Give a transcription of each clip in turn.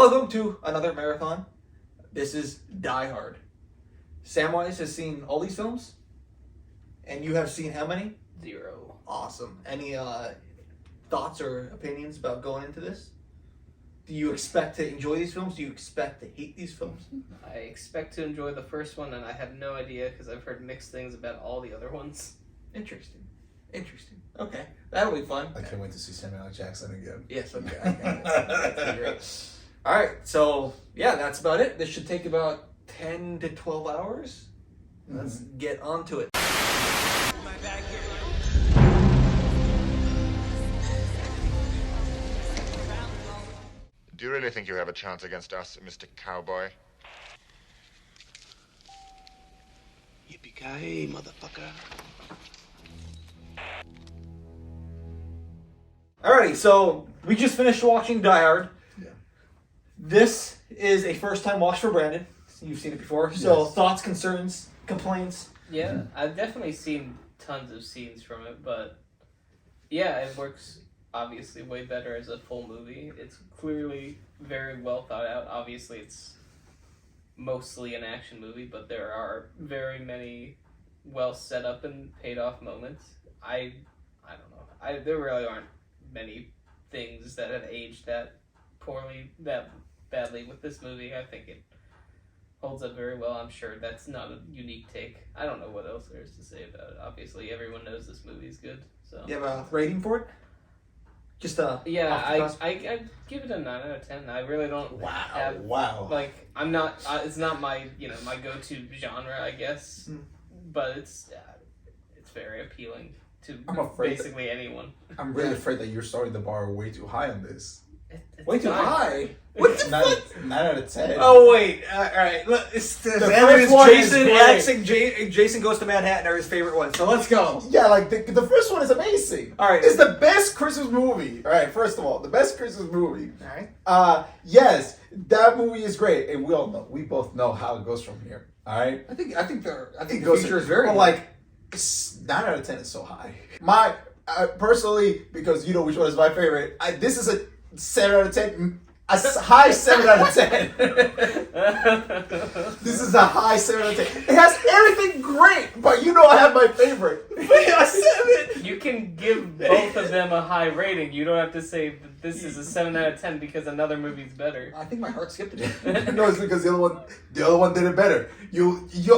welcome to another marathon. This is Die Hard. Samwise has seen all these films, and you have seen how many? 0. Awesome. Any thoughts or opinions about going into this? Do you expect to enjoy these films? Do you expect to hate these films? I expect to enjoy the first one, and I have no idea because I've heard mixed things about all the other ones. Interesting. Okay, that'll be fun. I can't wait to see Samuel L. Jackson again. Yes, okay. That's great. All right, so yeah, that's about it. This should take about 10 to 12 hours. Let's get on to it. Do you really think you have a chance against us, Mr. Cowboy? Yippee-ki-yay, motherfucker. Alrighty, so we just finished watching Die Hard. Yeah. This is a first-time watch for Brandon. You've seen it before. So Yes. thoughts, concerns, complaints? Yeah, I've definitely seen tons of scenes from it, but yeah, it works obviously way better as a full movie. It's clearly very well thought out. Obviously, it's mostly an action movie, but there are very many well set up and paid off moments. I don't know. There really aren't many things that have aged that badly with this movie. I think it holds up very well. I'm sure that's not a unique take. I don't know what else there is to say about it. Obviously, everyone knows this movie's good. So You have a rating for it? Just yeah, off the cusp? I give it a 9 out of 10. I really don't have Wow. like I'm not. It's not my my go-to genre, I guess, but it's very appealing to I'm afraid basically anyone. I'm really afraid that you're starting the bar way too high on this. It's Way too fine. high. What the fuck? 9 out of 10. Oh wait, all right. Look, it's the first one is Jason great. X and Jason Goes to Manhattan are his favorite ones. So let's go. Yeah, like the first one is amazing. All right. It's the best Christmas movie. All right, first of all, the best Christmas movie. All right. Yes, that movie is great, and we both know how it goes from here. All right. I think the goes future is very but good. like 9 out of 10 is so high. My personally, because you know which one is my favorite. This is a 7 out of 10. A high 7 out of 10. This is a high 7 out of 10. It has everything great, but you know I have my favorite. A 7. You can give both of them a high rating. You don't have to say that this is a 7 out of 10 because another movie's better. I think my heart skipped a bit. No, it's because the other one did it better.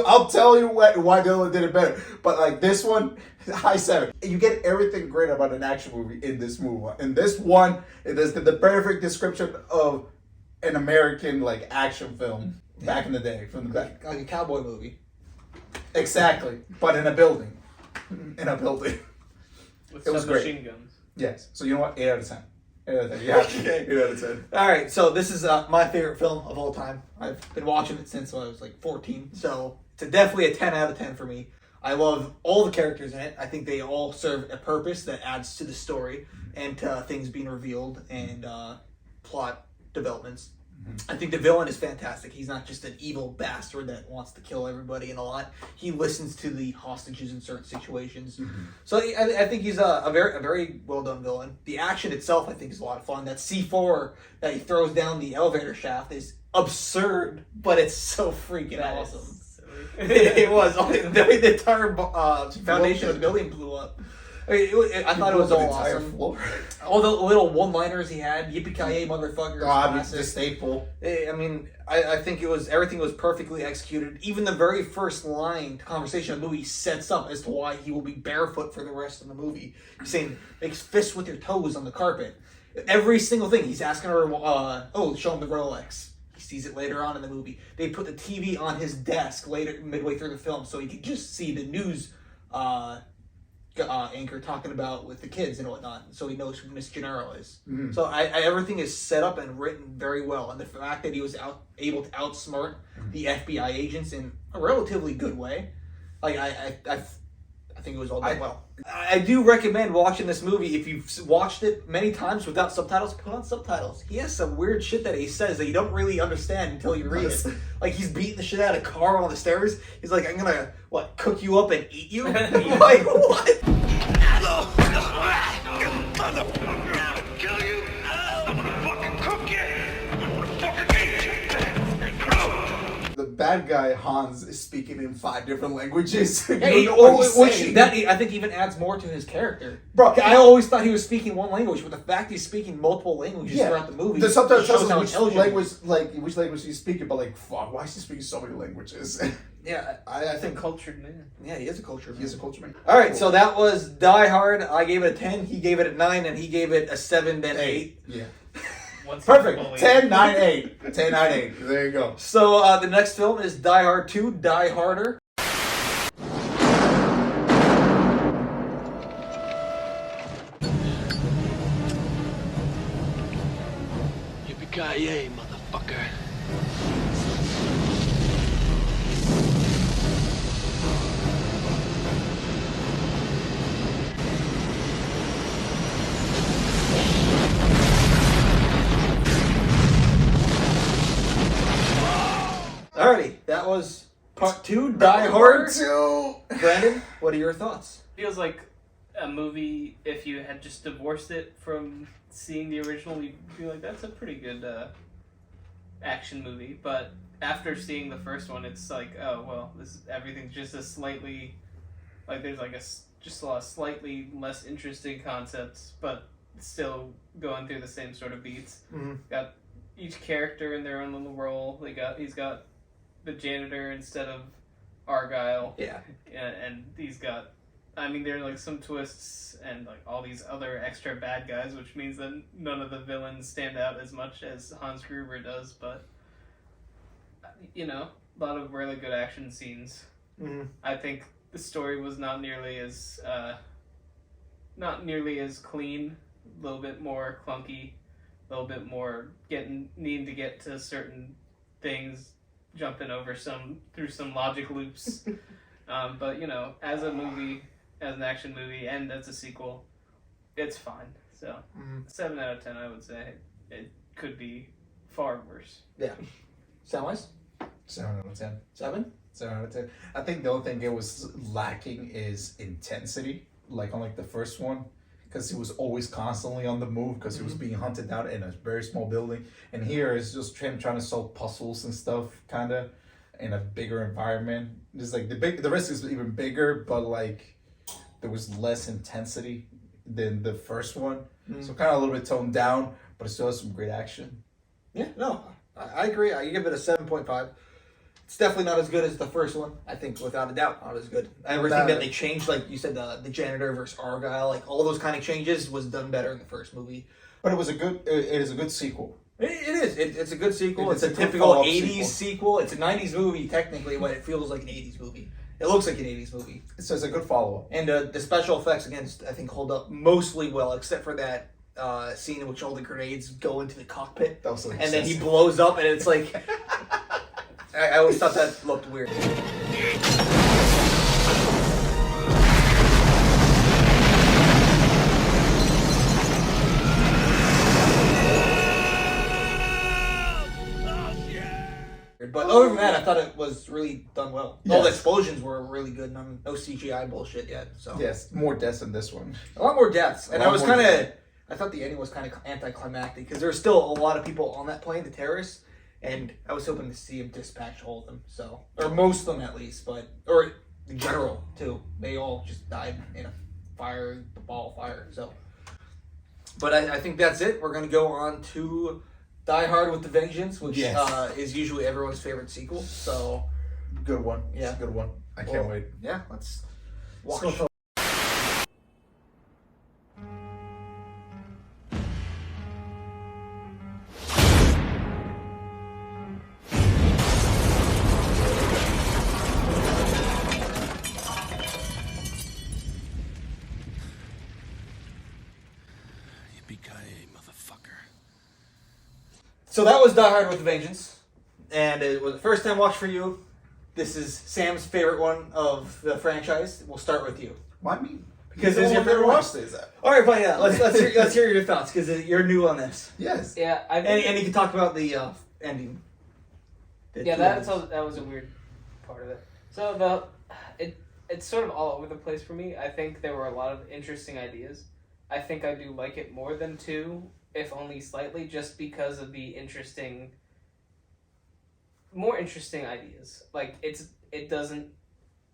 I'll tell you why the other one did it better. But like this one, high 7. You get everything great about an action movie in this movie. In this one, it is the perfect description of an American like action film back in the day, from the back. Like a cowboy movie. Exactly, but in a building. In a building. With It was submachine guns. Yes. So you know what? 8 out of 10. 8 out of 10. Yeah. Okay. 8 out of 10. All right, so this is my favorite film of all time. I've been watching it since I was like 14, so it's definitely a 10 out of 10 for me. I love all the characters in it. I think they all serve a purpose that adds to the story and to things being revealed and plot developments. I think the villain is fantastic. He's not just an evil bastard that wants to kill everybody and a lot. He listens to the hostages in certain situations. So I think he's a very well done villain. The action itself, I think, is a lot of fun. That C4 that he throws down the elevator shaft is absurd, but it's so freaking That awesome. is silly. It was. The entire foundation of the building blew up. I thought it was all awesome. Floor. All the little one-liners he had, yippee-ki-yay, motherfucker. The staple. I mean, I think everything was perfectly executed. Even the very first line conversation of the movie sets up as to why he will be barefoot for the rest of the movie. He's saying, make fists with your toes on the carpet. Every single thing. He's asking her, show him the Rolex. He sees it later on in the movie. They put the TV on his desk midway through the film so he could just see the news anchor talking about with the kids and whatnot, so he knows who Miss Gennaro is. So everything is set up and written very well, and the fact that he was able to outsmart the FBI agents in a relatively good way, like I think it was all done well. I do recommend watching this movie. If you've watched it many times without subtitles, put on subtitles. He has some weird shit that he says that you don't really understand until you read it. Like, he's beating the shit out of Carl on the stairs. He's like, I'm gonna, cook you up and eat you? Like, what? Motherfucker, I'm gonna kill you. I'm gonna fucking cook you. I'm gonna fucking bad guy Hans is speaking in 5 different languages. You Yeah, don't know what he's saying. that I think even adds more to his character. Bro, I always thought he was speaking one language, but the fact he's speaking multiple languages throughout the movie, the subtitle shows tells how us which language he's speaking, but like, fuck, why is he speaking so many languages? Yeah, I He's a think cultured man. yeah, he is a culture. He is a culture man. All right, so that was Die Hard. I gave it a 10. He gave it a 9, and he gave it a 7, then 8. Yeah. Once Perfect. fully- 10, 9, 8. 10, 9, 8. There you go. So the next film is Die Hard 2, Die Harder. Yippee-ki-yay, motherfucker. Alrighty, that was part 2, Die Hard. 2. Brandon, what are your thoughts? Feels like a movie, if you had just divorced it from seeing the original, you'd be like, that's a pretty good action movie. But after seeing the first one, it's like, oh, well, everything's just a slightly, like, there's like just a lot of slightly less interesting concepts, but still going through the same sort of beats. Mm-hmm. Got each character in their own little role. He's got the janitor instead of Argyle. Yeah. And he's got, I mean, there are like some twists and like all these other extra bad guys, which means that none of the villains stand out as much as Hans Gruber does, but you know, a lot of really good action scenes. Mm-hmm. I think the story was not nearly as clean, a little bit more clunky, a little bit more needing to get to certain things, jumping over through some logic loops. But you know, as a movie, as an action movie, and as a sequel, it's fine. So 7 out of 10, I would say. It could be far worse. Yeah. Soundwise? 7 out of 10. 7? 7 out of 10. I think the only thing it was lacking is intensity, like on like the first one, because he was always constantly on the move because he was being hunted down in a very small building. And here it's just him trying to solve puzzles and stuff, kind of, in a bigger environment. It's like the risk is even bigger, but like there was less intensity than the first one, so kind of a little bit toned down, but it still has some great action. Yeah, no, I agree. I give it a 7.5. It's definitely not as good as the first one. I think, without a doubt, not as good. Everything that they changed, like you said, the janitor versus Argyle, like all those kind of changes was done better in the first movie. But it is a good sequel. It is. It's a good sequel. It's a good typical follow-up 80s sequel. It's a 90s movie, technically, but it feels like an 80s movie. It looks like an 80s movie. So it's a good follow-up. And the special effects, again, I think hold up mostly well, except for that scene in which all the grenades go into the cockpit. That was so And then he blows up, and it's like... I always thought that looked weird. But other than that, I thought it was really done well. All the Yes. explosions were really good. No CGI bullshit yet. So Yes, more deaths in this one. a lot more deaths, and A I lot was more kind of, deaths. I thought the ending was kind of anticlimactic because there were still a lot of people on that plane, the terrorists, and I was hoping to see him dispatch all of them, so, or most of them at least, or the general too. They all just died in a ball of fire. So, but I think that's it. We're gonna go on to Die Hard with the Vengeance, which Yes. is usually everyone's favorite sequel. So Good one. Yeah. It's a good one. I can't wait. yeah, let's watch. Let's go. Yippee-ki-yay, motherfucker. So that was Die Hard with a Vengeance, and it was the first time watch for you. This is Sam's favorite one of the franchise. We'll start with you. Why me? Because it's your favorite watch one. this. All right, fine. Yeah, let's hear your thoughts because you're new on this, Yes. Yeah, and you can talk about the ending. Yeah, that was a weird part of it. So it's sort of all over the place for me. I think there were a lot of interesting ideas. I think I do like it more than 2, if only slightly, just because of the interesting more interesting ideas. Like it doesn't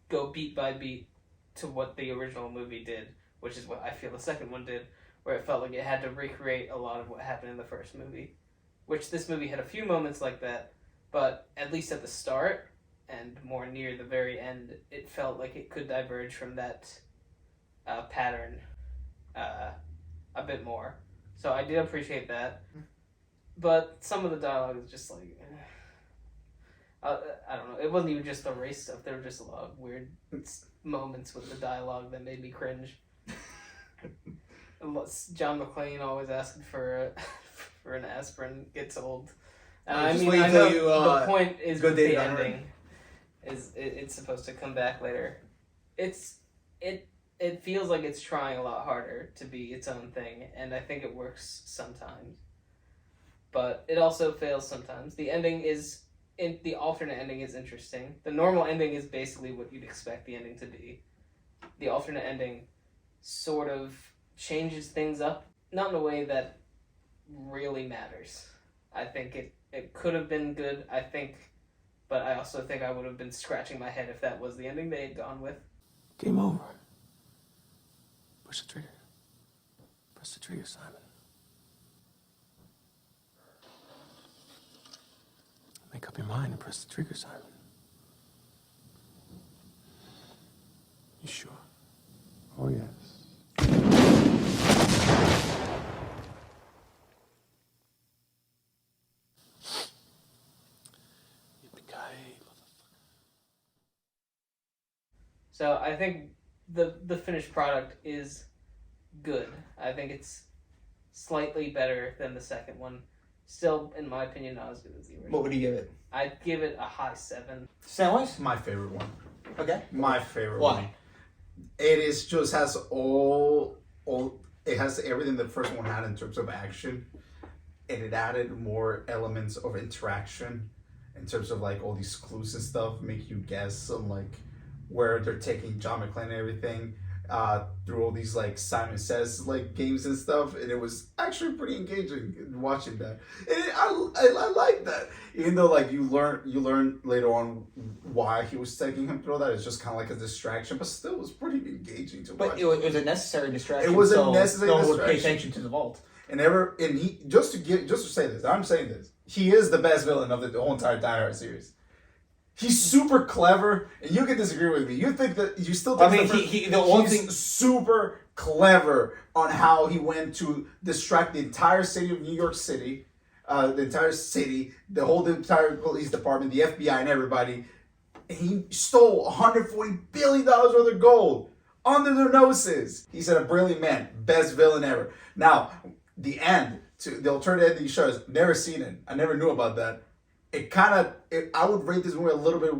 go beat by beat to what the original movie did, which is what I feel the second one did, where it felt like it had to recreate a lot of what happened in the first movie. Which this movie had a few moments like that, but at least at the start and more near the very end, it felt like it could diverge from that pattern a bit more. So I did appreciate that. But some of the dialogue is just like... I don't know. It wasn't even just the race stuff. There were just a lot of weird moments with the dialogue that made me cringe. John McClane always asking for an aspirin gets old. I Just mean, wait I till know you, the point is go with date the on her. ending. It's supposed to come back later. It feels like it's trying a lot harder to be its own thing, and I think it works sometimes. But it also fails sometimes. The alternate ending is interesting. The normal ending is basically what you'd expect the ending to be. The alternate ending sort of changes things up, not in a way that really matters. I think it could have been good, but I also think I would have been scratching my head if that was the ending they had gone with. Game over. Push the trigger. Press the trigger, Simon. Make up your mind and press the trigger, Simon. You sure? Oh, yes. Yippee-ki-yay, motherfucker. So I think the finished product is good. I think it's slightly better than the second one. Still, in my opinion, not as good as the original. What would you give it? I'd give it a high 7. Sandwich? My favorite one. Okay. My favorite Why? one. It is just has all it has everything the first one had in terms of action, and it added more elements of interaction in terms of like all these clues and stuff, make you guess on like where they're taking John McClane and everything through all these like Simon Says like games and stuff, and it was actually pretty engaging watching that. And I like that, even though like you learn later on why he was taking him through all that. It's just kind of like a distraction, but still it was pretty engaging to watch. But it was a necessary distraction. It was a so necessary no one would pay distraction. attention to the vault. And he just to say this, I'm saying this. He is the best villain of the whole entire Die Hard series. He's super clever, and you can disagree with me. You think that you still think I mean, he's super clever on how he went to distract the entire city of New York City, the entire police department, the FBI, and everybody. And he stole $140 billion worth of gold under their noses. He's a brilliant man, best villain ever. Now, the end, the alternate ending shows, never seen it. I never knew about that. I would rate this movie a little bit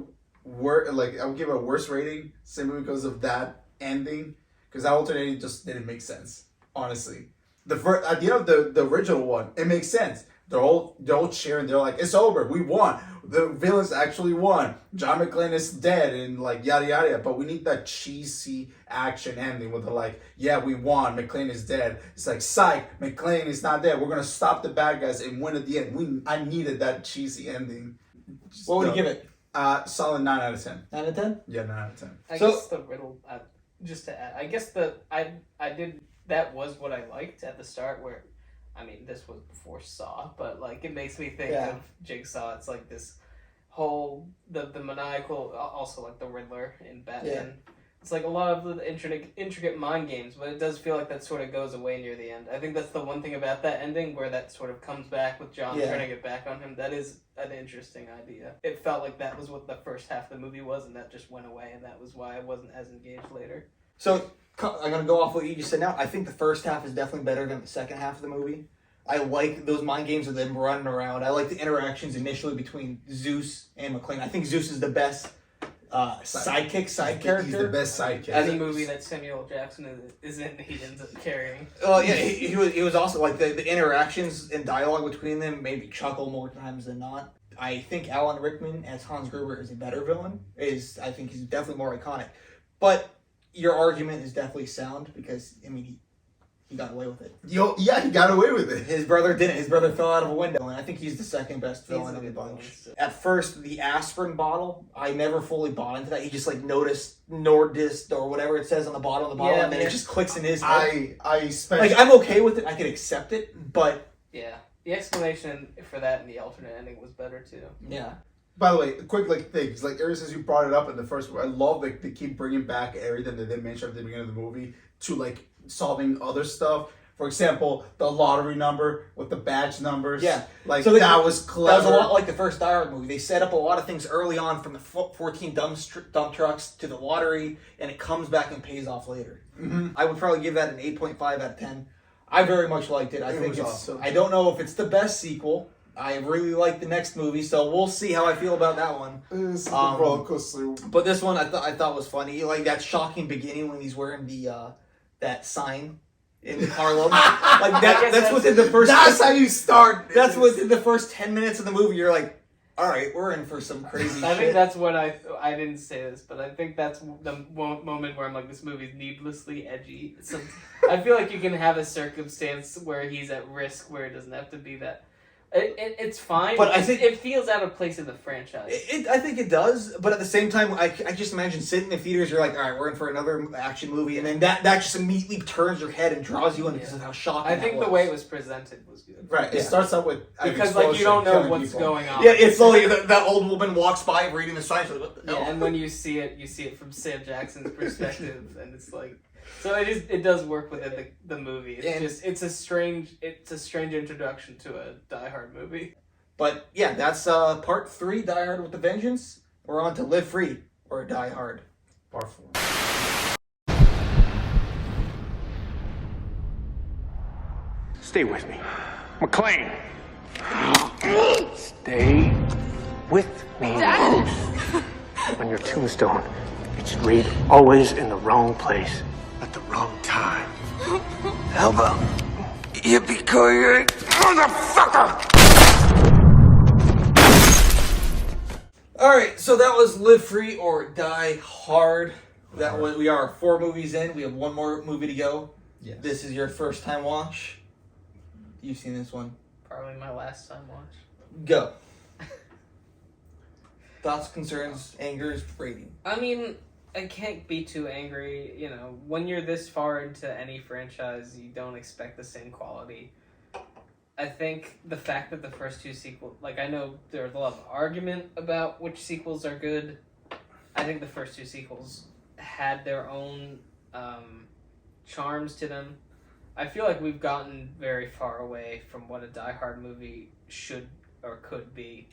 worse. Like I would give it a worse rating simply because of that ending. Because that alternate ending just didn't make sense. Honestly, at the end of the original one, it makes sense. They're all cheering. They're like, "It's over. We won. The villains actually won. John McClane is dead," and like yada yada. Yada. But we need that cheesy action ending with the like, "Yeah, we won. McClane is dead." It's like, "Psych, McClane is not dead. We're gonna stop the bad guys and win at the end." I needed that cheesy ending. What would you give it? Solid 9 out of 10. 9 out of 10? Yeah, 9 out of 10. I So- guess the riddle, just to add, I guess I did, that was what I liked at the start where, I mean, this was before Saw, but like it makes me think Yeah. of Jigsaw. It's like this whole, the maniacal, also like the Riddler in Batman. It's like a lot of the intricate mind games, but it does feel like that sort of goes away near the end. I think that's the one thing about that ending where that sort of comes back with John turning it back on him. That is an interesting idea. It felt like that was what the first half of the movie was, and that just went away, and that was why I wasn't as engaged later. So I'm gonna go off what you just said now. I think the first half is definitely better than the second half of the movie. I like those mind games of them running around. I like the interactions initially between Zeus and McClane. I think Zeus is the best side character. He's the best sidekick. Any movie that Samuel L. Jackson is in, he ends up carrying. Well, yeah, he was also like the interactions and dialogue between them made me chuckle more times than not. I think Alan Rickman as Hans Gruber is a better villain. I think he's definitely more iconic. But your argument is definitely sound because I mean he got away with it. Yeah, he got away with it. His brother didn't. His brother fell out of a window, and I think he's the second best He's villain a of the good villain bunch. still. At first, the aspirin bottle, I never fully bought into that. He just like noticed Nordist or whatever it says on the bottom of the bottle, Yeah, and then yeah. it just clicks in his head. I especially Like, I'm okay with it. I can accept it, but Yeah. The explanation for that in the alternate ending was better too. yeah. By the way, quick things like ever since you brought it up in the first one, I love that they keep bringing back everything that they mentioned at the beginning of the movie to like solving other stuff. For example, the lottery number with the badge numbers. Yeah. like So that was clever. That was a lot like the first Die Hard movie. They set up a lot of things early on, from the 14 dump trucks to the lottery, and it comes back and pays off later. Mhm. I would probably give that an 8.5 out of 10. I very much liked it. I It think was it's. awesome. I don't know if it's the best sequel. I really like the next movie, so we'll see how I feel about that one. It's the Um, roller coaster. But this one, I thought was funny. Like that shocking beginning when he's wearing the that sign in Harlem. Like that's within the first. That's how you start. That's within the first 10 minutes of the movie. You're like, all right, we're in for some crazy I shit. think that's what I didn't say this, but I think that's the moment where I'm like, this movie's needlessly edgy. I feel like you can have a circumstance where he's at risk, where it doesn't have to be that. It's fine, But I think- it feels out of place in the franchise. I think it does, but at the same time, I just imagine sitting in theaters, you're like, all right, we're in for another action movie, and then that just immediately turns your head and draws you in because of how shocking I think that the way it was presented was good. Right. It Yeah. starts out with an Because like you don't know explosion, what's killing people. going on. Yeah, it's slowly, that old woman walks by reading the sign, so what the hell? Yeah, and when you see it from Sam Jackson's perspective, and it's like, so it does work within the movie. It's And- just it's a strange introduction to a Die Hard movie. But yeah, that's part 3, Die Hard with a Vengeance. We're on to Live Free or Die Hard. Part 4. Stay with me. McLean! Stay with me. On your tombstone, it should read, always in the wrong place at the wrong time. How about yippee-ki-yay, motherfucker! Alright, so that was Live Free or Die Hard. We are 4 movies in. We have 1 more movie to go. Yes. This is your first time watch. You've seen this one. Probably my last time watch. Go. Thoughts, concerns, angers, rating. I mean, I can't be too angry. You know, when you're this far into any franchise, you don't expect the same quality. I think the fact that the first 2 sequels, like, I know there's a lot of argument about which sequels are good. I think the first 2 sequels had their own charms to them. I feel like we've gotten very far away from what a Die Hard movie should or could be.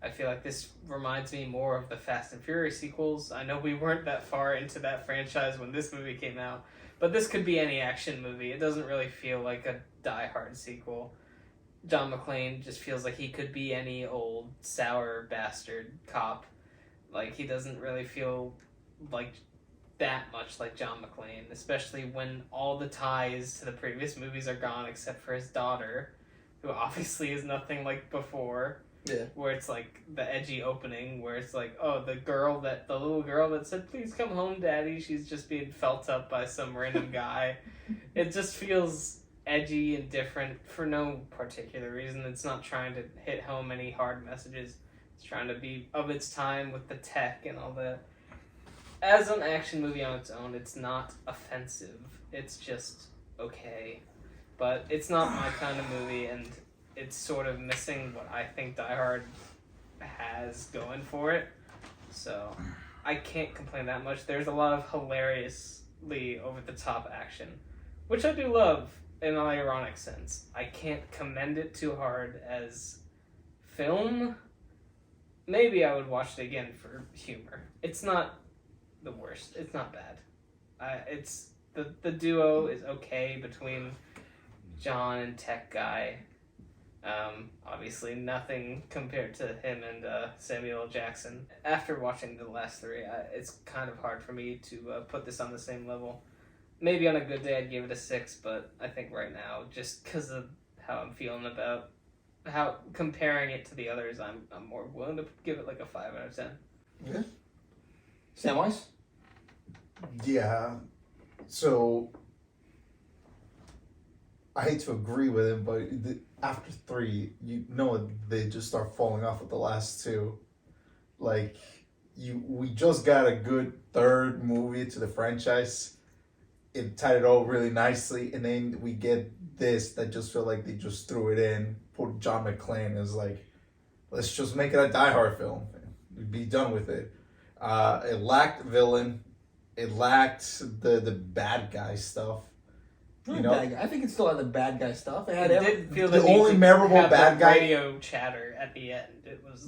I feel like this reminds me more of the Fast and Furious sequels. I know we weren't that far into that franchise when this movie came out, but this could be any action movie. It doesn't really feel like a Die Hard sequel. John McClane just feels like he could be any old sour bastard cop. Like, he doesn't really feel like that much like John McClane, especially when all the ties to the previous movies are gone except for his daughter, who obviously is nothing like before. Yeah. Where it's like the edgy opening where it's like, oh, the little girl that said, please come home, daddy, she's just being felt up by some random guy. It just feels edgy and different for no particular reason. It's not trying to hit home any hard messages. It's trying to be of its time with the tech and all that. As an action movie on its own, it's not offensive. It's just okay. But it's not my kind of movie, and it's sort of missing what I think Die Hard has going for it. So I can't complain that much. There's a lot of hilariously over-the-top action, which I do love in an ironic sense. I can't commend it too hard as film. Maybe I would watch it again for humor. It's not the worst. It's not bad. It's the duo is okay between John and Tech Guy. Obviously nothing compared to him and Samuel L. Jackson. After watching the last 3, it's kind of hard for me to put this on the same level. Maybe on a good day I'd give it a 6, but I think right now, just because of how I'm feeling about how comparing it to the others, I'm more willing to give it like a 5 out of 10. Okay. Samwise? Yeah. So I hate to agree with him, but after 3, they just start falling off with the last 2. Like, we just got a good 3rd movie to the franchise. It tied it all really nicely, and then we get this that just feel like they just threw it in, put John McClane as like, let's just make it a Die Hard film. Be done with it. It lacked villain. It lacked the bad guy stuff. You know, bad guy. I think it still had the bad guy stuff. It had did feel the the need only to memorable have bad the guy. radio chatter at the end.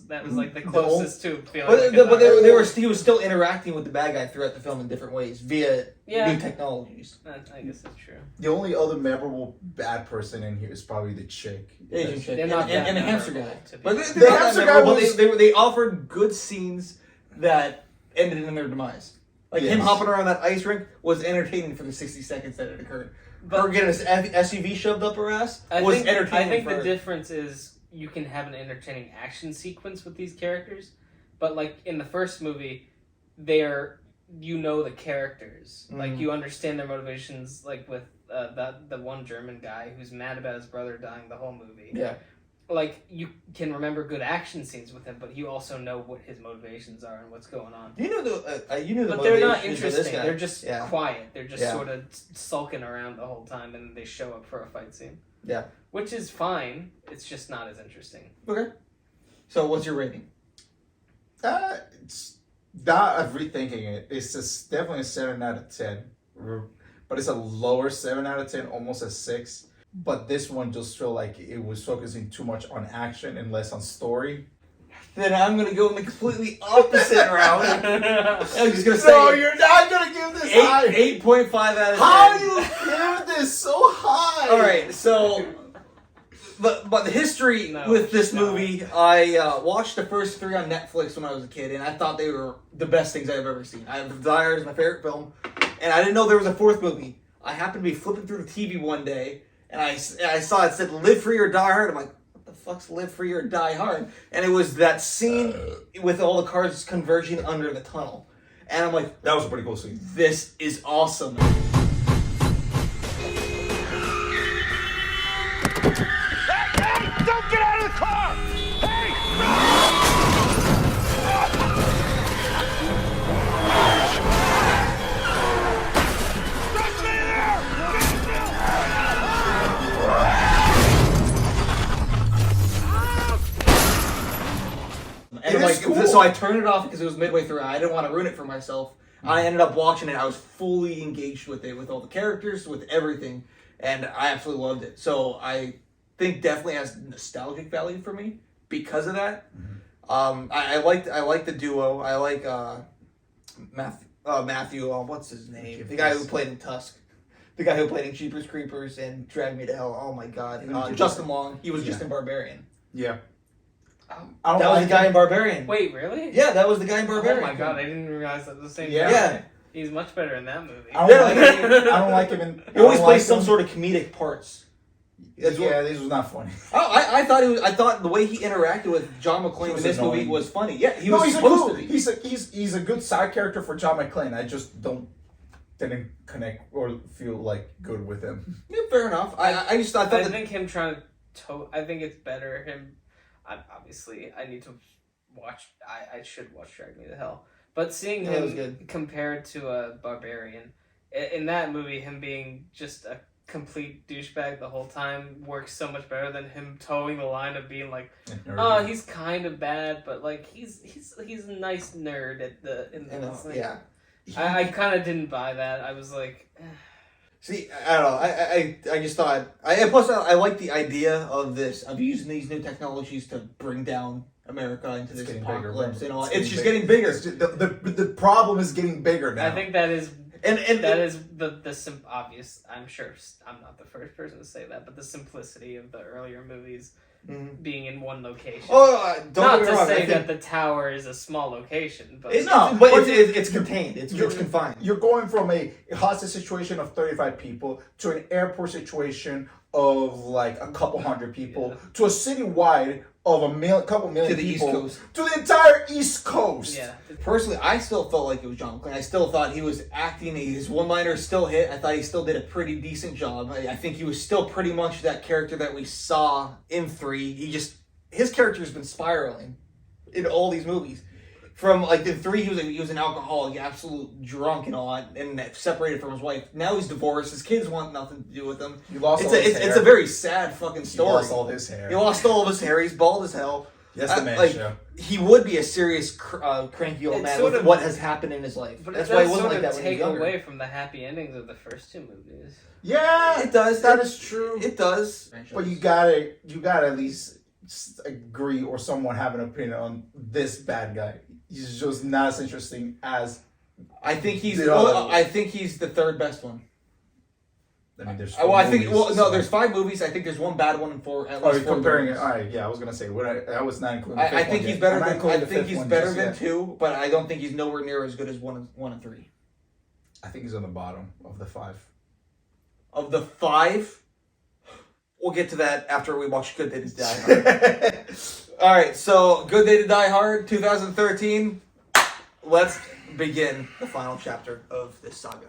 That was like the The closest to feeling. But, like a but Die Hard. he was still interacting with the bad guy throughout the film in different ways via new technologies. I guess that's true. The only other memorable bad person in here is probably the chick. Asian chick. They're not and that the hamster memorable, guy. to be But honest. they're The not hamster that guy memorable, was- they offered good scenes that ended in their demise. Like him Yes. hopping around that ice rink was entertaining for the 60 seconds that it occurred. But- Her getting his SUV shoved up her ass I was think entertaining. the difference is you can have an entertaining action sequence with these characters, but like in the first movie, the characters, like you understand their motivations. Like with the one German guy who's mad about his brother dying the whole movie. Yeah. Like you can remember good action scenes with him, but you also know what his motivations are and what's going on. You knew the But they're not motivations of this interesting. guy. They're just Yeah. quiet. They're just Yeah. sort of sulking around the whole time, and they show up for a fight scene. Yeah. Which is fine. It's just not as interesting. Okay. So what's your rating? It's not of rethinking it. It's just definitely a 7 out of 10, but it's a lower 7 out of 10, almost a 6. But this one just felt like it was focusing too much on action and less on story. Then I'm gonna go in the completely opposite route. I'm just gonna say No, you're not gonna give this high. 8.5 out of 10. How do you give this so high? All right, so but the history with this movie, I watched the first 3 on Netflix when I was a kid, and I thought they were the best things I've ever seen. Die Hard is my favorite film, and I didn't know there was a 4th movie. I happened to be flipping through the TV one day, and I saw it said "Live Free or Die Hard." I'm like, what the fuck's "Live Free or Die Hard"? And it was that scene with all the cars converging under the tunnel, and I'm like, That was a pretty cool scene. this is awesome. Don't get out of the car! Hey! Rush me there! And It I'm is like, cool. so I turned it off because it was midway through. I didn't want to ruin it for myself. I ended up watching it. I was fully engaged with it, with all the characters, with everything, and I absolutely loved it. So I think definitely has nostalgic value for me because of that. I like the duo. I like Matthew. What's his name? The guy who played in Tusk. The guy who played in Jeepers Creepers and Drag Me to Hell. Oh my God. Justin Long. He was just in Barbarian. Yeah. That was the guy in Barbarian. Wait, really? Yeah, that was the guy in Oh Barbarian. my god, I didn't realize that was the same Yeah. guy. Yeah. He's much better in that movie. I don't like him. I don't like him in. He always plays some sort of comedic parts. Yeah, this was not funny. I thought the way he interacted with John McClane in this movie annoying. was funny. Yeah, he No, was he's supposed to be. He's a good side character for John McClane. I just didn't connect or feel like good with him. Yeah, fair enough. I thought I that think him trying to. I think it's better him. Obviously, I need to watch. I should watch Drag Me to Hell. But seeing Yeah, that was him good. compared to a Barbarian in that movie, him being just a complete douchebag the whole time works so much better than him towing the line of being like, oh, he's kind of bad, but like he's a nice nerd at the in the thing. yeah. I kind of didn't buy that. I was like, See, I don't know. I just thought. Plus, I like the idea of using these new technologies to bring down America into this getting bigger, apocalypse. remember. It's just getting bigger. The problem is getting bigger now. I think that is And that is the obvious. I'm sure I'm not the first person to say that, but the simplicity of the earlier movies being in one location. don't Not get me to wrong, say I think that the tower is a small location, but it's contained. It's confined. You're going from a hostage situation of 35 people to an airport situation of like a couple hundred people to a citywide of a couple million To the East people Coast. to the entire East Coast. Yeah. Personally, I still felt like it was John McClane. I still thought he was acting. His one-liners still hit. I thought he still did a pretty decent job. I think he was still pretty much that character that we saw in 3. His character has been spiraling in all these movies. From like in 3, he was an alcoholic, absolute drunk and all, and separated from his wife. Now he's divorced. His kids want nothing to do with him. He lost all his hair. It's a very sad fucking story. He lost all his hair. He lost all of his hair. He's bald as hell. Yes, the man like, show. He would be a serious cranky old It's man sort with of- what has happened in his life. But That's it why he does wasn't sort like of that when he take was younger. away from the happy endings of the first 2 movies. Yeah, It does. That is true. It does. But you gotta at least agree or somewhat have an opinion on this bad guy. He's just not as interesting as. I think he's. The other I think he's the third best one. I mean, there's. There's 5 movies. I think there's one bad one and 4. At Oh, least you're 4 comparing good it. ones. All right, yeah, I was gonna say I was not including. The I fifth think one he's yet. better I'm not than. including I the think fifth he's one better just than yet. 2, but I don't think he's nowhere near as good as 1 and 3. I think he's on the bottom of the 5. Of the 5, we'll get to that after we watch Good Day to Die Hard. All right, so Good Day to Die Hard, 2013. Let's begin the final chapter of this saga.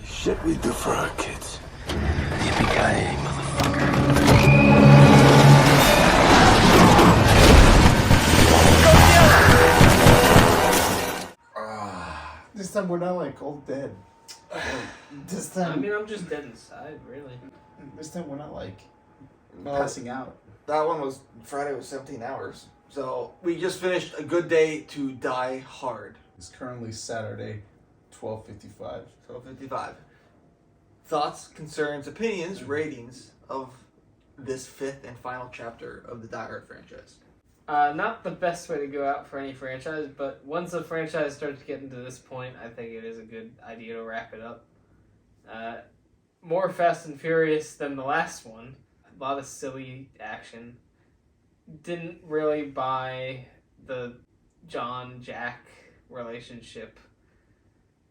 Shit we do for our kids. Yippee-ki-yay, motherfucker. This time we're not like all dead. This time, I mean, I'm just dead inside, really. this time we're not like No. passing out. That one was Friday was 17 hours. So we just finished A Good Day to Die Hard. It's currently Saturday, 12:55. 12:55. Thoughts, concerns, opinions, ratings of this 5th and final chapter of the Die Hard franchise. Not the best way to go out for any franchise, but once a franchise starts getting to this point, I think it is a good idea to wrap it up. More Fast and Furious than the last one. A lot of silly action. Didn't really buy the John-Jack relationship.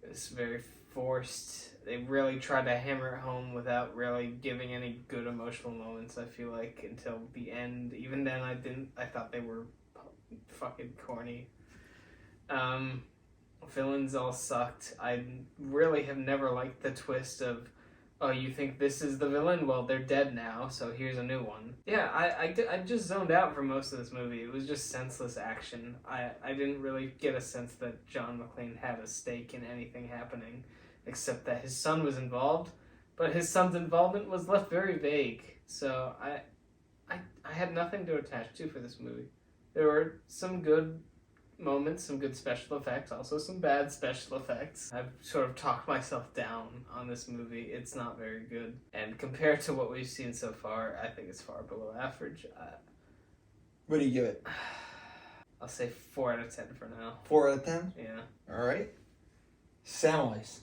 It was very forced. They really tried to hammer it home without really giving any good emotional moments, I feel like, until the end. Even then, I thought they were fucking corny. Villains all sucked. I really have never liked the twist of, oh, you think this is the villain? Well, they're dead now, so here's a new one. Yeah, I just zoned out for most of this movie. It was just senseless action. I didn't really get a sense that John McClane had a stake in anything happening, except that his son was involved, but his son's involvement was left very vague. So I had nothing to attach to for this movie. There were some good moments, some good special effects, also some bad special effects. I've sort of talked myself down on this movie. It's not very good. And compared to what we've seen so far, I think it's far below average. What do you give it? I'll say 4 out of 10 for now. 4 out of 10? Yeah. Alright. Samwise.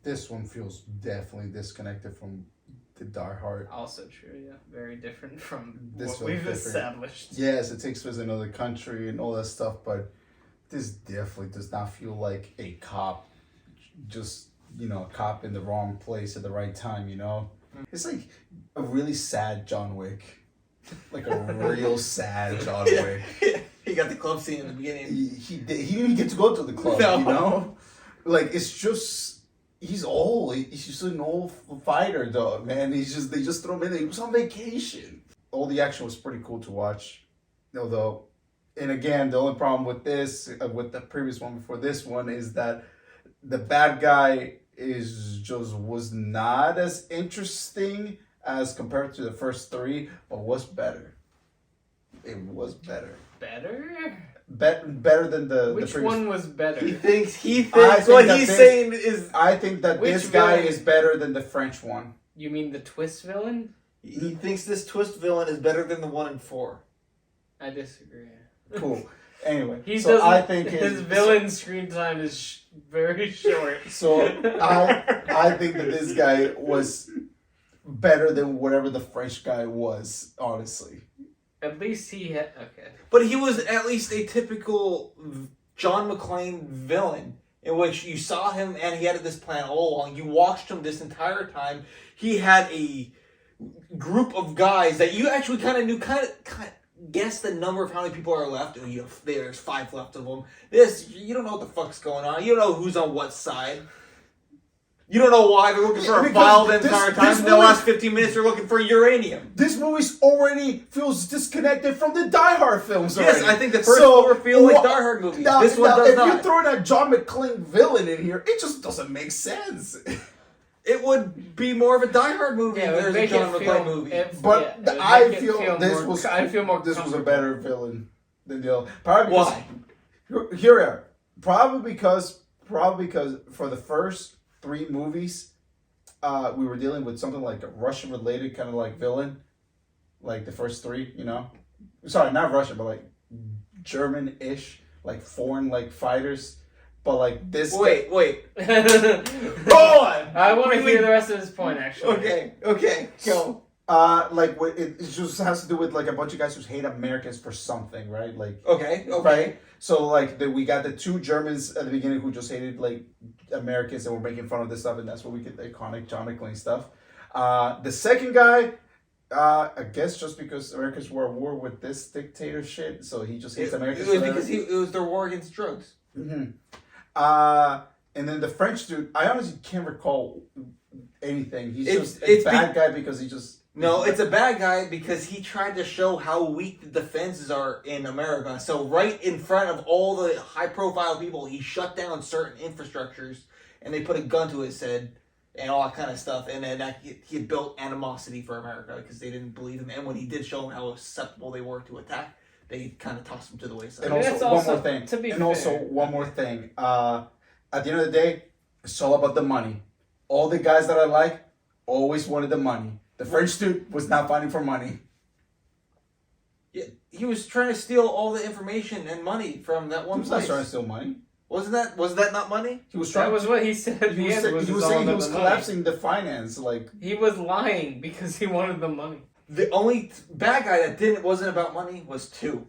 This one feels definitely disconnected from the Die Hard. Also true, yeah. Very different from This what feels we've different. established. Yes, it takes place in another country and all that stuff, but this definitely does not feel like a cop. Just, a cop in the wrong place at the right time, It's like a really sad John Wick. Like a real sad John Wick. He got the club scene in the beginning. He didn't even get to go to the club, No. Like, it's just... He's old. He's just an old fighter, dog, man. They just throw him in there. He was on vacation. All the action was pretty cool to watch. Although, and again, the only problem with this, with the previous one before this one, is that the bad guy was not as interesting as compared to the first 3, but was better. It was better. Better? Better than the Which previous one was better? He thinks I think what that he's this- saying is I think that Which this guy villain? is better than the French one. You mean the twist villain? he thinks this twist villain is better than the 1 in 4. I disagree. Cool. Anyway, He so doesn't. I think his villain screen time is very short. So I think that this guy was better than whatever the French guy was. Honestly, At least he had. Okay. But he was at least a typical John McClane villain, in which you saw him and he had this plan all along. You watched him this entire time. He had a group of guys that you actually kind of knew, kind of guess the number of how many people are left. There's 5 left of them. You don't know what the fuck's going on. You don't know who's on what side. You don't know why they're looking for a file the entire time. In the last 15 minutes, they're looking for uranium. This movie already feels disconnected from the Die Hard films already. Yes, I think the first 4 feel like Die Hard movies. This one does not. If you're throwing a John McClane villain in here, it just doesn't make sense. It would be more of a Die Hard movie Yeah, if there's a John McClane movie. I feel this was a better villain than the other. Probably because, why? Here we are. Probably because for the first 3 movies, we were dealing with something like a Russian-related kind of like villain, like the first 3. You know, sorry, not Russian, but like German-ish, like foreign like fighters. But like this. Wait. Go on. I want to hear the rest of his point. Actually. Okay, go. Like it just has to do with like a bunch of guys who hate Americans for something, right? Like Okay. right. So like we got the 2 Germans at the beginning who just hated like Americans and were making fun of this stuff, and that's where we get the iconic John McClane stuff. The second guy, I guess just because Americans were at war with this dictator shit, so he just hates Americans. It was because it was their war against drugs. Mm-hmm. And then the French dude, I honestly can't recall anything. He's just a bad guy because he just... No, it's a bad guy because he tried to show how weak the defenses are in America. So right in front of all the high-profile people, he shut down certain infrastructures, and they put a gun to his head and all that kind of stuff. And then he had built animosity for America because they didn't believe him. And when he did show them how susceptible they were to attack, they kind of tossed him to the wayside. And also, one more thing. At the end of the day, it's all about the money. All the guys that I like always wanted the money. The French dude was not fighting for money. Yeah, he was trying to steal all the information and money from that one place. He was not trying to steal money. Was that not money? He was trying. That was what he said. He was saying he was collapsing the finance. Like he was lying because he wanted the money. The only bad guy that wasn't about money was 2.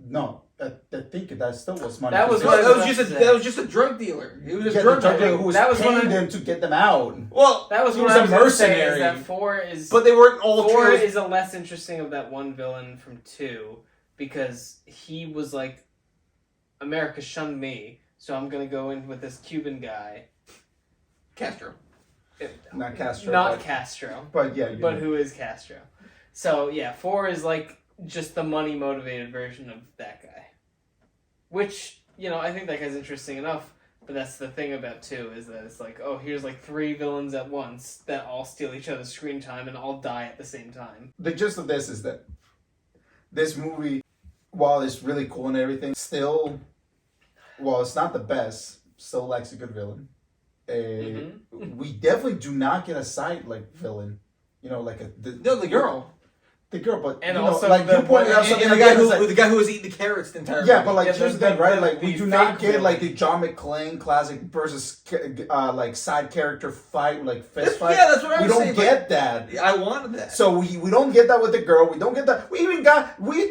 No, I think that still was money. That was just a drug dealer. He was a drug dealer who was paying them to get them out. Well, that was he what was I was a mercenary. Say, is that 4 is, but they weren't all 4 true. is a less interesting of that one villain from 2 because he was like, America shunned me, so I'm gonna go in with this Cuban guy, Castro. Not Castro. Not Castro. But yeah. But who is Castro? So yeah, 4 is like just the money motivated version of that guy. Which, I think that guy's interesting enough, but that's the thing about 2 is that it's like, oh, here's like 3 villains at once that all steal each other's screen time and all die at the same time. The gist of this is that this movie, while it's really cool and everything, still, while it's not the best, still lacks a good villain. We definitely do not get a side like villain, like the girl. The girl, but and also like you pointed out something, the guy who was eating the carrots the entire but like here's the thing, right? Like we do not get like the John McClane classic versus like side character fight, like fist fight. Yeah, that's what I was saying. We don't get that. I wanted that. So we don't get that with the girl. We don't get that. We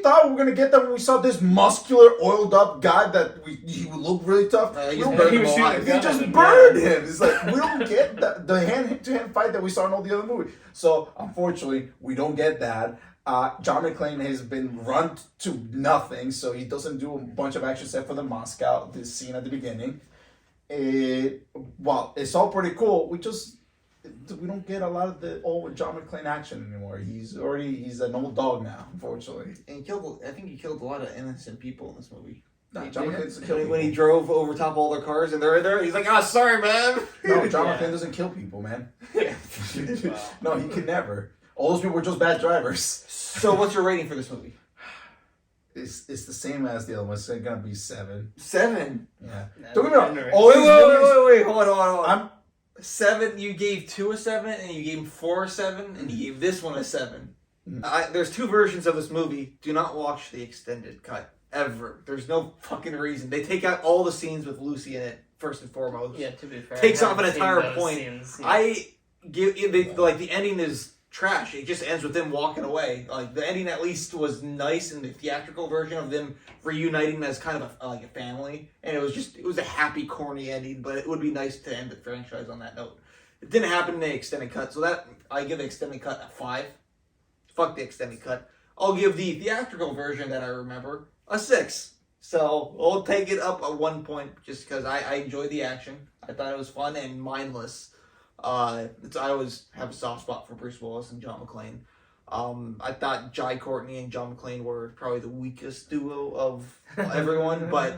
thought we were gonna get that when we saw this muscular, oiled up guy that he would look really tough. He just burned him. It's like we don't get the hand-to-hand fight that we saw in all the other movies. So unfortunately, we don't get that. John McClane has been run to nothing, so he doesn't do a bunch of action except for the Moscow, this scene at the beginning. Well, it's all pretty cool. We don't get a lot of the old John McClane action anymore. He's an old dog now, unfortunately. And I think he killed a lot of innocent people in this movie. No, John McClane doesn't kill people. When he drove over top all their cars and they're there, he's like, sorry, man. No, John McClane doesn't kill people, man. No, he could never. All those people were just bad drivers. So what's your rating for this movie? It's the same as the other one. It's gonna be 7. 7? Yeah. Don't get me wrong. Wait. Hold on. 7, you gave 2 a 7, and you gave 4 a 7, and you gave this one a 7. There's 2 versions of this movie. Do not watch the extended cut. Ever. There's no fucking reason. They take out all the scenes with Lucy in it, first and foremost. Yeah, to be fair. Takes off an entire point. Scenes, yeah. I give like the ending is trash. It just ends with them walking away. Like the ending at least was nice in the theatrical version of them reuniting as kind of like a family, and it was a happy, corny ending. But it would be nice to end the franchise on that note. It didn't happen in the extended cut, so that I give the extended cut a 5. Fuck the extended cut. I'll give the theatrical version that I remember a 6. So we'll take it up a 1 point just because I enjoyed the action. I thought it was fun and mindless. I always have a soft spot for Bruce Willis and John McClane. I thought Jai Courtney and John McClane were probably the weakest duo of everyone, but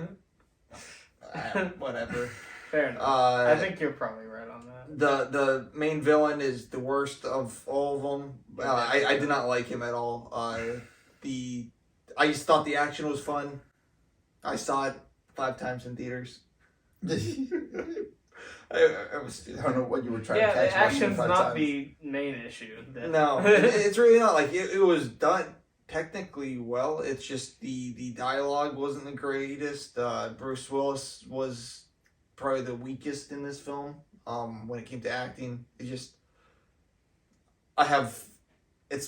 whatever. Fair enough. I think you're probably right on that. The main villain is the worst of all of them. I did not like him at all. I just thought the action was fun. I saw it 5 times in theaters. I was stupid. I don't know what you were trying Yeah, to catch. the action's not times. the main issue. No, it's really not. Like it was done technically well. It's just the dialogue wasn't the greatest. Bruce Willis was probably the weakest in this film. When it came to acting, it's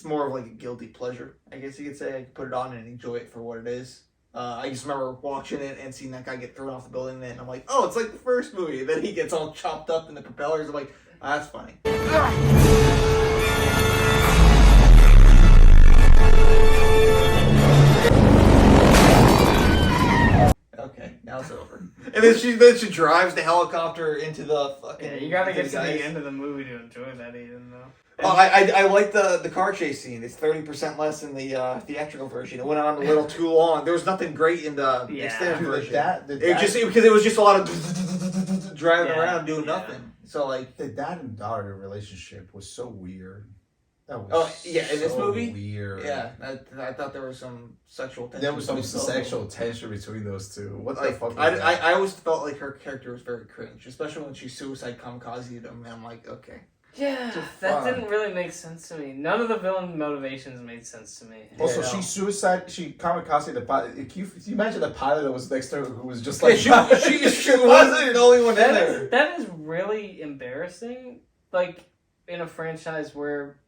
more of like a guilty pleasure, I guess you could say. I could put it on and enjoy it for what it is. I just remember watching it and seeing that guy get thrown off the building, and I'm like, oh, it's like the first movie. And then he gets all chopped up in the propellers. I'm like, oh, that's funny. Okay, now it's over. And then she drives the helicopter into the fucking... Yeah, you gotta get to guys. the end of the movie to enjoy that even, though. Oh, I like the car chase scene. It's 30% less in the theatrical version. It went on a little too long. There was nothing great in the extended version. Because it was just a lot of driving around doing nothing. So like the dad and daughter relationship was so weird. That was in this movie, weird. Yeah, I thought there was some sexual tension. There was some sexual tension between those two. What the fuck? I always felt like her character was very cringe, especially when she suicide kamikazed him. And I'm like, okay. Yeah, that didn't really make sense to me. None of the villain motivations made sense to me. Also, she kamikaze the pilot. Can you imagine the pilot that was next to her who was just like... she wasn't the only one in there. That is really embarrassing. Like, in a franchise where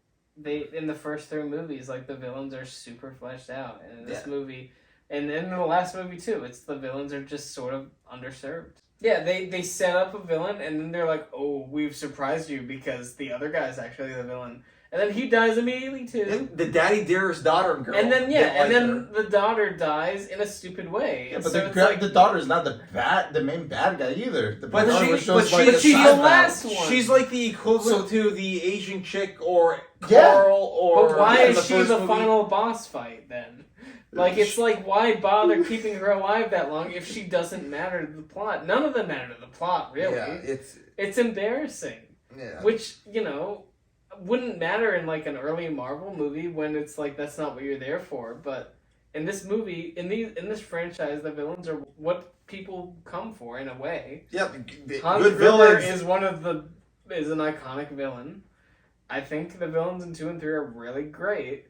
in the first 3 movies, like, the villains are super fleshed out. And in this movie, and in the last movie too, the villains are just sort of underserved. Yeah, they set up a villain, and then they're like, oh, we've surprised you because the other guy's actually the villain. And then he dies immediately, too. And the daddy dearest daughter girl. And then, the daughter dies in a stupid way. Yeah, but the daughter's not the main bad guy either. She's the last one. She's like the equivalent to the Asian chick or Carl or... But why is she the final boss fight, then? Like, it's like, why bother keeping her alive that long if she doesn't matter to the plot? None of them matter to the plot, really. Yeah, it's embarrassing. Yeah. Which, wouldn't matter in, like, an early Marvel movie when it's like, that's not what you're there for. But in this movie, in this franchise, the villains are what people come for, in a way. Yep. Hans Zimmer is an iconic villain. I think the villains in 2 and 3 are really great.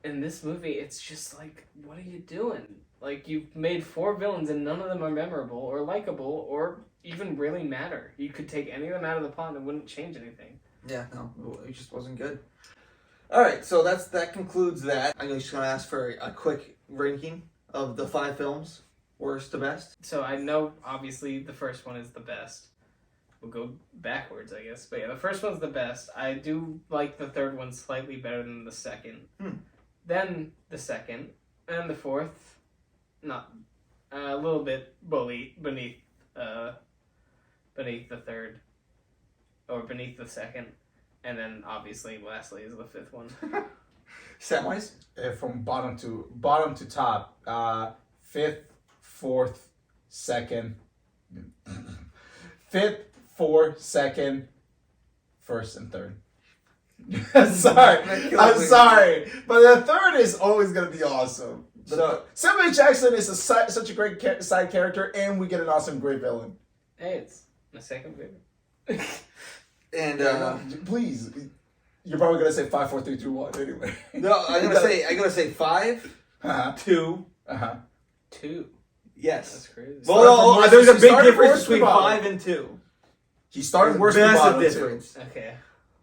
In this movie, it's just like, what are you doing? Like, you've made 4 villains and none of them are memorable or likable or even really matter. You could take any of them out of the plot and it wouldn't change anything. Yeah, no, it just wasn't good. Alright, so that concludes that. I'm just going to ask for a quick ranking of the 5 films, worst to best. So I know, obviously, the first one is the best. We'll go backwards, I guess. But yeah, the first one's the best. I do like the third one slightly better than the second. Then the second, and the fourth, not a little bit beneath the third, or beneath the second, and then obviously, lastly, is the 5th one. Samwise? From bottom to top, 5th, 4th, 2nd, 5th, 4th, 2nd, 1st, and 3rd. I'm sorry, but the 3rd is always gonna be awesome. Samuel Jackson is such a great side character, and we get an awesome, great villain. Hey, it's my second favorite. And please, you're probably gonna say 5, 4, 3, 2, 1 anyway. No, I'm gonna say 5, 2, 2. Yes, That's crazy. Well, there's a big difference between 5 and 2. He started worse. Massive difference. Okay.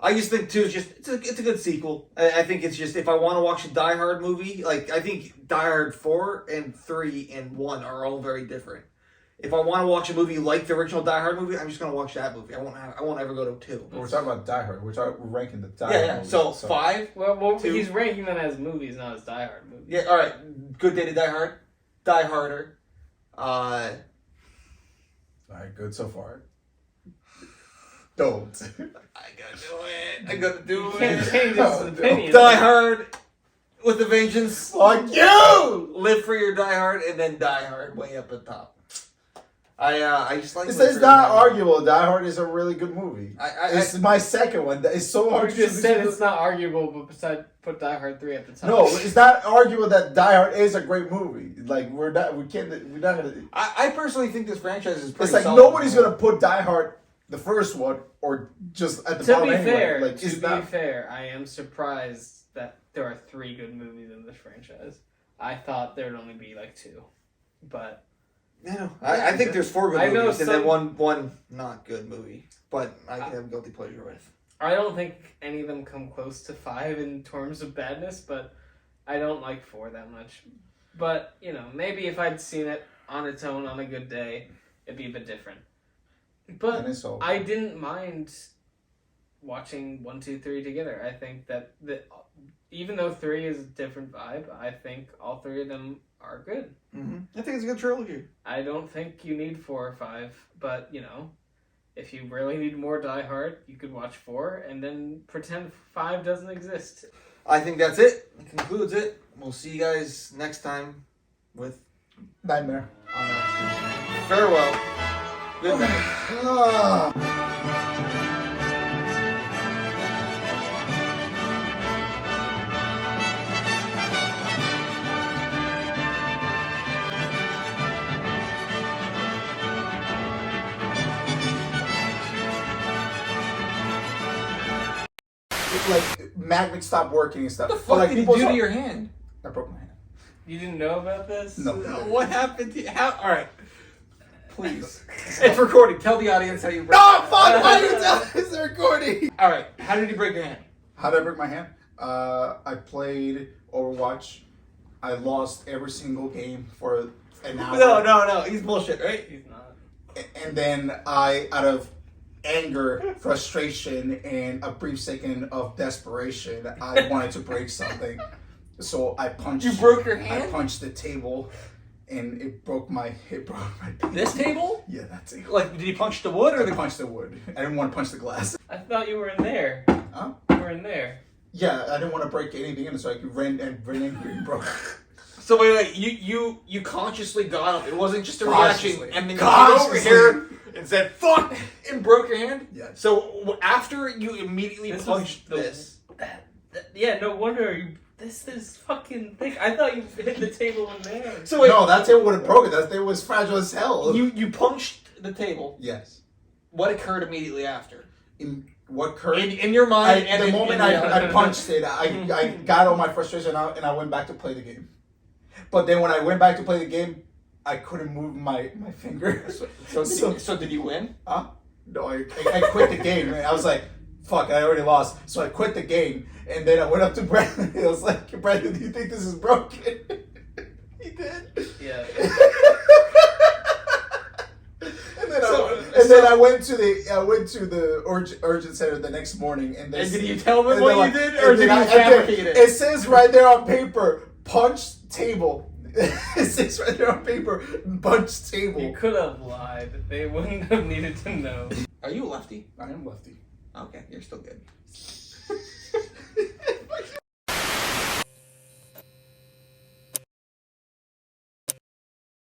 I just think 2 is just it's a good sequel. I think it's just if I want to watch a Die Hard movie, like I think Die Hard 4 and 3 and 1 are all very different. If I want to watch a movie like the original Die Hard movie, I'm just gonna watch that movie. I won't ever go to 2. We're talking about Die Hard. We're ranking the Die Yeah, Hard. yeah. So 5. Well, 2. he's ranking them as movies, not as Die Hard movies. Yeah. All right. Good Day to Die Hard. Die Harder. All right, good so far. Don't. I gotta do it. I gotta do You can't it. change his opinion. Die Hard with a Vengeance. Fuck you! Live for your Die Hard, and then Die Hard way up at top. I just like. It's Live for Your not Die Hard. arguable. Die Hard is a really good movie. It's my second one. It's so hard You to just said it's not arguable, but besides, put Die Hard 3 at the top. No, it's not arguable that Die Hard is a great movie. Like we're not gonna. I personally think this franchise is pretty. It's like solid. nobody's gonna put Die Hard the first one or just at the To bottom be anyway. fair, Like it's not. I am surprised that there are 3 good movies in this franchise. I thought there'd only be like 2, but No, I think there's 4 good I know movies and then some- one not good movie, but I can have guilty pleasure with. I don't think any of them come close to 5 in terms of badness. But I don't like 4 that much. But maybe if I'd seen it on its own on a good day, it'd be a bit different. But And it's all- I didn't mind watching 1, 2, 3 together. I think that even though 3 is a different vibe, I think all 3 of them are good. Mm-hmm. I think it's a good trilogy. I don't think you need 4 or 5, but if you really need more Die Hard, you could watch 4 and then pretend 5 doesn't exist. I think that's it. That concludes it. We'll see you guys next time with Nightmare. on Action. Farewell. Good night. Like magnets stopped working and stuff. What the But, fuck like, did you people do saw- to your hand? I broke my hand. You didn't know about this? No. What happened to you? How? All right. Please. It's recording. Tell the audience how you broke. No, fuck! Why did you tell this recording? All right. How did you break your hand? How did I break my hand? I played Overwatch. I lost every single game for an hour. No. He's bullshit, right? He's not. And then I, out of anger, frustration, and a brief second of desperation, I wanted to break something. So I punched. You broke your hand? I punched the table, and it broke my This table? Yeah, that table. Like, did he punch the wood or I the? punched the wood. I didn't want to punch the glass. I thought you were in there. Huh? You were in there. Yeah, I didn't want to break anything in it, so I could ran in and broke. So wait. You consciously got up. It wasn't just a reaction, Consciously. and then you came over here and said "fuck" and broke your hand. Yes. So after you immediately This punched was the- this. Yeah, no wonder you. This is fucking thick. I thought you hit the table in there. So wait, No, that table would have broken. That table was fragile as hell. you punched the table. Yes. What occurred immediately after? What occurred? In your mind, and the in- moment in I punched it, I got all my frustration out and I went back to play the game. But then when I went back to play the game, I couldn't move my finger. So did you win? Huh? No, I quit the game. I was like, fuck, I already lost. So I quit the game. And then I went up to Brandon. I was like, Brandon, do you think this is broken? He did. Yeah. And then I went to the urgent center the next morning, and And did you tell them and what they're you like- did, and or did then you and then fabricate it? It says right there on paper, punch table. It says right there on paper, punch You table. could have lied. They wouldn't have needed to know. Are you a lefty? I am lefty. Okay, you're still good.